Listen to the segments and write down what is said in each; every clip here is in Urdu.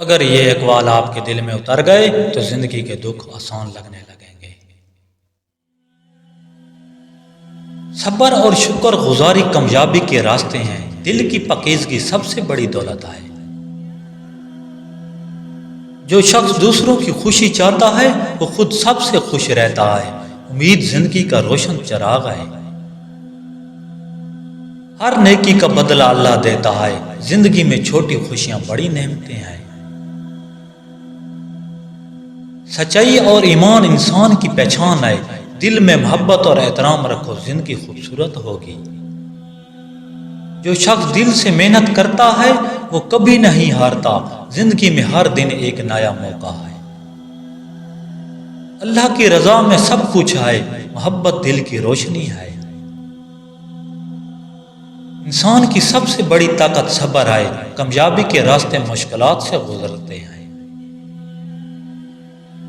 اگر یہ اقوال آپ کے دل میں اتر گئے تو زندگی کے دکھ آسان لگنے لگیں گے۔ صبر اور شکر گزاری کامیابی کے راستے ہیں۔ دل کی پاکیزگی سب سے بڑی دولت ہے۔ جو شخص دوسروں کی خوشی چاہتا ہے وہ خود سب سے خوش رہتا ہے۔ امید زندگی کا روشن چراغ ہے۔ ہر نیکی کا بدلہ اللہ دیتا ہے۔ زندگی میں چھوٹی خوشیاں بڑی نعمتیں ہیں۔ سچائی اور ایمان انسان کی پہچان ہے۔ دل میں محبت اور احترام رکھو، زندگی خوبصورت ہوگی۔ جو شخص دل سے محنت کرتا ہے وہ کبھی نہیں ہارتا۔ زندگی میں ہر دن ایک نیا موقع ہے۔ اللہ کی رضا میں سب کچھ ہے۔ محبت دل کی روشنی ہے۔ انسان کی سب سے بڑی طاقت صبر ہے۔ کامیابی کے راستے مشکلات سے گزرتے ہیں۔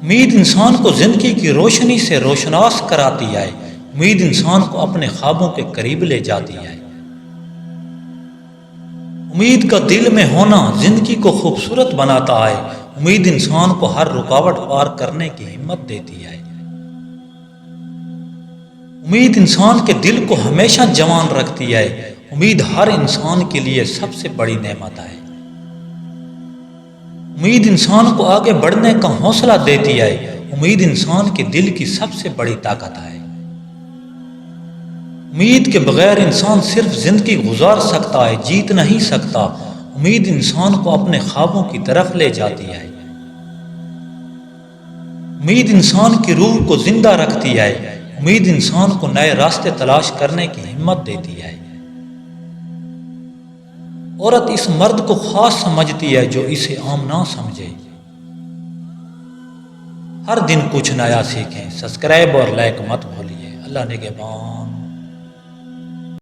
امید انسان کو زندگی کی روشنی سے روشناس کراتی ہے۔ امید انسان کو اپنے خوابوں کے قریب لے جاتی ہے۔ امید کا دل میں ہونا زندگی کو خوبصورت بناتا ہے۔ امید انسان کو ہر رکاوٹ پار کرنے کی ہمت دیتی ہے۔ امید انسان کے دل کو ہمیشہ جوان رکھتی ہے۔ امید ہر انسان کے لیے سب سے بڑی نعمت ہے۔ امید انسان کو آگے بڑھنے کا حوصلہ دیتی ہے۔ امید انسان کے دل کی سب سے بڑی طاقت ہے۔ امید کے بغیر انسان صرف زندگی گزار سکتا ہے، جیت نہیں سکتا۔ امید انسان کو اپنے خوابوں کی طرف لے جاتی ہے۔ امید انسان کی روح کو زندہ رکھتی ہے۔ امید انسان کو نئے راستے تلاش کرنے کی ہمت دیتی ہے۔ عورت اس مرد کو خاص سمجھتی ہے جو اسے عام نہ سمجھے۔ ہر دن کچھ نیا سیکھیں۔ سبسکرائب اور لائک مت بھولیے۔ اللہ نگہبان۔